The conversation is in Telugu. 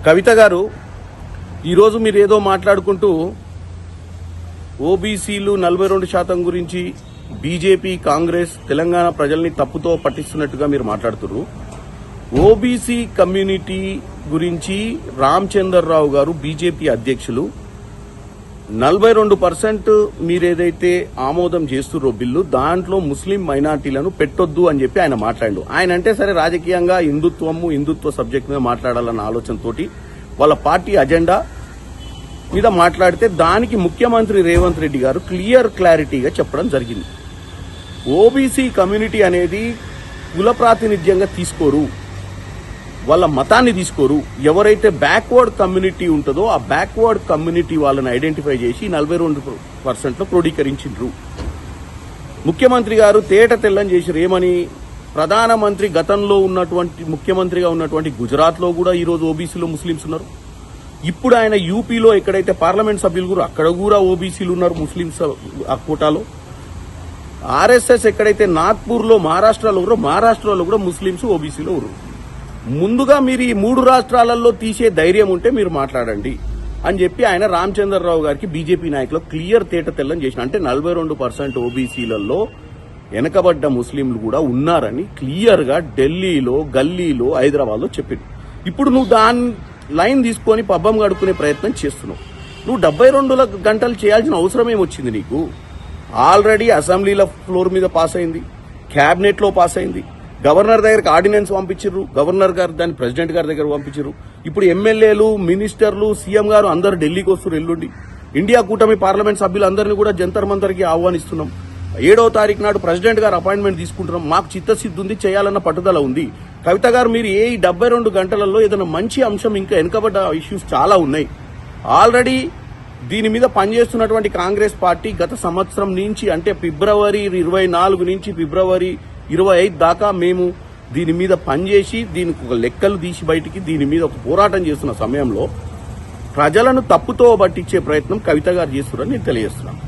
కవిత గారు, ఈరోజు మీరు ఏదో మాట్లాడుకుంటూ ఓబీసీలు 42% గురించి బీజేపీ, కాంగ్రెస్, తెలంగాణ ప్రజల్ని తప్పుతో పట్టిస్తున్నట్టుగా మీరు మాట్లాడుతున్నారు. ఓబీసీ కమ్యూనిటీ గురించి రామచంద్రరావు గారు, బీజేపీ అధ్యక్షులు, 42% మీరేదైతే ఆమోదం చేస్తుర్రో బిల్లు, దాంట్లో ముస్లిం మైనార్టీలను పెట్టొద్దు అని చెప్పి ఆయన మాట్లాడారు. ఆయన అంటే సరే రాజకీయంగా హిందుత్వ సబ్జెక్ట్ మీద మాట్లాడాలన్న ఆలోచనతోటి వాళ్ళ పార్టీ అజెండా మీద మాట్లాడితే దానికి ముఖ్యమంత్రి రేవంత్ రెడ్డి గారు క్లారిటీగా చెప్పడం జరిగింది. ఓబీసీ కమ్యూనిటీ అనేది కుల ప్రాతినిధ్యంగా తీసుకోరు, వాళ్ళ మతాన్ని తీసుకోరు. ఎవరైతే బ్యాక్వర్డ్ కమ్యూనిటీ ఉంటుందో ఆ బ్యాక్వర్డ్ కమ్యూనిటీ వాళ్ళని ఐడెంటిఫై చేసి 42% క్రోడీకరించారు. ముఖ్యమంత్రి గారు తేట తెల్లం చేశారు. ఏమని? ప్రధానమంత్రి గతంలో ఉన్నటువంటి ముఖ్యమంత్రిగా ఉన్నటువంటి గుజరాత్ లో కూడా ఈరోజు ఓబీసీలో ముస్లింస్ ఉన్నారు. ఇప్పుడు ఆయన యూపీలో ఎక్కడైతే పార్లమెంట్ సభ్యులు కూడా అక్కడ కూడా ఓబీసీలు ఉన్నారు ముస్లింస్ ఆ కోటాలో. ఆర్ఎస్ఎస్ ఎక్కడైతే నాగ్పూర్ లో మహారాష్ట్రలో కూడా ముస్లింస్ ఓబీసీలో ఉన్నారు. ముందుగా మీరు ఈ 3 రాష్ట్రాలలో తీసే ధైర్యం ఉంటే మీరు మాట్లాడండి అని చెప్పి ఆయన రామచంద్రరావు గారికి బీజేపీ నాయకులు తేట తెల్లం చేసిన. అంటే 42% ఓబీసీలలో వెనకబడ్డ ముస్లింలు కూడా ఉన్నారని క్లియర్ గా ఢిల్లీలో, గల్లీలో, హైదరాబాద్ లో చెప్పింది. ఇప్పుడు నువ్వు దాని లైన్ తీసుకొని పబ్బం గడుపుకునే ప్రయత్నం చేస్తున్నావు. నువ్వు 72 గంటలు చేయాల్సిన అవసరం ఏమొచ్చింది నీకు? ఆల్రెడీ అసెంబ్లీల ఫ్లోర్ మీద పాస్ అయింది, క్యాబినెట్ లో పాస్ అయింది, గవర్నర్ దగ్గరికి ఆర్డినెన్స్ పంపించారు, గవర్నర్ గారు దాన్ని ప్రెసిడెంట్ గారి దగ్గర పంపించారు. ఇప్పుడు ఎమ్మెల్యేలు, మినిస్టర్లు, సీఎం గారు అందరు ఢిల్లీకి వస్తారు ఎల్లుండి. ఇండియా కూటమి పార్లమెంట్ సభ్యులందరినీ కూడా జంతర్ మంతర్కి ఆహ్వానిస్తున్నాం. 7వ తారీఖు నాడు ప్రెసిడెంట్ గారు అపాయింట్మెంట్ తీసుకుంటున్నాం. మాకు చిత్తశుద్ధి ఉంది, చేయాలన్న పట్టుదల ఉంది. కవిత గారు, మీరు 72 గంటలలో ఏదైనా మంచి అంశం, ఇంకా వెనుకబడ్డ ఇష్యూస్ చాలా ఉన్నాయి. ఆల్రెడీ దీని మీద పనిచేస్తున్నటువంటి కాంగ్రెస్ పార్టీ గత సంవత్సరం నుంచి, అంటే ఫిబ్రవరి 24 నుంచి ఫిబ్రవరి 25 దాకా మేము దీని మీద పనిచేసి దీనికి ఒక లెక్కలు తీసి బయటికి దీని మీద ఒక పోరాటం చేస్తున్న సమయంలో ప్రజలను తప్పుతో పట్టించే ప్రయత్నం కవిత గారు చేస్తున్నారని నేను తెలియజేస్తున్నాను.